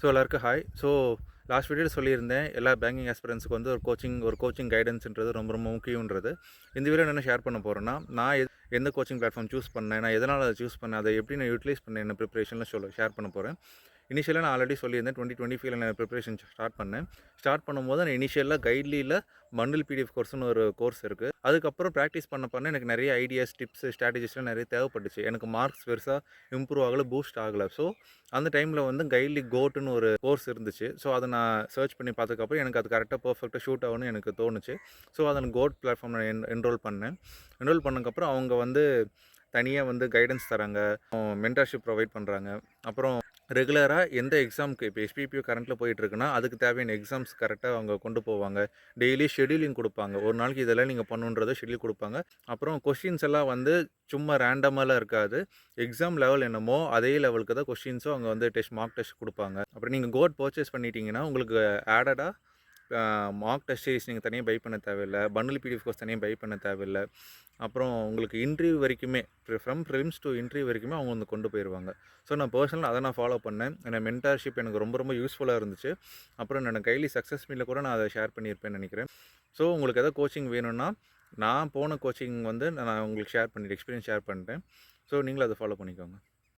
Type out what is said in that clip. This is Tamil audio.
ஸோ எல்லாருக்கும் ஹாய். ஸோ லாஸ்ட் வீடியோவில் சொல்லியிருந்தேன் எல்லா பேங்கிங் ஆஸ்பிரன்ஸுக்கு வந்து ஒரு கோச்சிங் கைடன்ஸ்ன்றது ரொம்ப ரொம்ப முக்கியன்றது. இந்த வீடியோ என்ன ஷேர் பண்ண போகிறேன்னா, நான் எந்த கோச்சிங் பிளாட்ஃபார்ம் சூஸ் பண்ணேன், நான் எதனால் அதை சூஸ் பண்ணேன், அதை எப்படி நான் யூட்டிலைஸ் பண்ணேன், என்ன ப்ரிப்பரேஷனில் ஷேர் பண்ண போகிறேன். இனிஷியலாக நான் ஆல்ரெடி சொல்லியிருந்தேன் 2025 நான் ப்ரிப்பரேஷன் ஸ்டார்ட் பண்ணேன். ஸ்டார்ட் பண்ணும்போது நான் இனிஷியலாக கைட்லியில் பண்டில் பிடிஎஃப் கோர்ஸ்னு ஒரு கோர்ஸ் இருக்குது. அதுக்கப்புறம் ப்ராக்டிஸ் பண்ண எனக்கு நிறைய ஐடியாஸ், டிப்ஸ், ஸ்ட்ராட்டஜிஸ்லாம் நிறைய தேவைப்பட்டுச்சு. எனக்கு மார்க்ஸ் பெருசாக இம்ப்ரூவ் ஆகலை, பூஸ்ட் ஆகலை. ஸோ அந்த டைமில் வந்து கைட்லி கோட்டுன்னு ஒரு கோர்ஸ் இருந்துச்சு. ஸோ அதை நான் சர்ச் பண்ணி பார்த்ததுக்கப்புறம் எனக்கு அது கரெக்டாக பர்ஃபெக்டாக ஷூட் ஆகும்னு எனக்கு தோணுச்சு. ஸோ அதை நான் கோட் பிளாட்ஃபார்ம் நான் என்ரோல் பண்ணேன். என்ரோல் பண்ணதுக்கப்புறம் அவங்க வந்து தனியாக வந்து கைடன்ஸ் தராங்க, மென்டர்ஷிப் ப்ரொவைட் பண்ணுறாங்க. அப்புறம் ரெகுலராக எந்த எக்ஸாமுக்கு இப்போ எஸ்பிபியூ கரண்ட்டில் போயிட்டுருக்குன்னா அதுக்கு தேவையான எக்ஸாம்ஸ் கரெக்டாக அவங்க கொண்டு போவாங்க. டெய்லி ஷெடியூலிங் கொடுப்பாங்க. ஒரு நாளைக்கு இதெல்லாம் நீங்கள் பண்ணுன்றதை ஷெடியூல் கொடுப்பாங்க. அப்புறம் கொஷின்ஸ் எல்லாம் வந்து சும்மா ரேண்டமாலாம் இருக்காது. எக்ஸாம் லெவல் என்னமோ அதே லெவலுக்கு தான் கொஷின்ஸும் அவங்க வந்து மார்க் டெஸ்ட் கொடுப்பாங்க. அப்புறம் நீங்கள் கோட் பர்ச்சேஸ் பண்ணிட்டீங்கன்னா உங்களுக்கு ஆடடாக மார்க் டெஸ்ட் சீரிஸ் நீங்கள் தனியாக பை பண்ண தேவையில்லை, பண்டில் பிடிஎஃப் கோர்ஸ் தனியாக பை பண்ண தேவையில்லை. அப்புறம் உங்களுக்கு இன்டர்வியூ வரைக்குமே ஃப்ரம் ப்ரிலிம்ஸ் டு இன்டர்வியூ வரைக்குமே அவங்க வந்து கொண்டு போயிடுவாங்க. ஸோ நான் பர்சனலாக அதை நான் ஃபாலோ பண்ணேன். என்னோட மென்டார்ஷிப் எனக்கு ரொம்ப ரொம்ப யூஸ்ஃபுல்லாக இருந்துச்சு. அப்புறம் என்னோட கைலி சக்ஸஸ் மீட்டில் கூட நான் அதை ஷேர் பண்ணியிருப்பேன்னு நினைக்கிறேன். ஸோ உங்களுக்கு எதாவது கோச்சிங் வேணும்னா நான் போன கோச்சிங் வந்து நான் உங்களுக்கு ஷேர் பண்ணிட்டு எக்ஸ்பீரியன்ஸ் ஷேர் பண்ணிட்டேன். ஸோ நீங்களும் அதை ஃபாலோ பண்ணிக்கோங்க.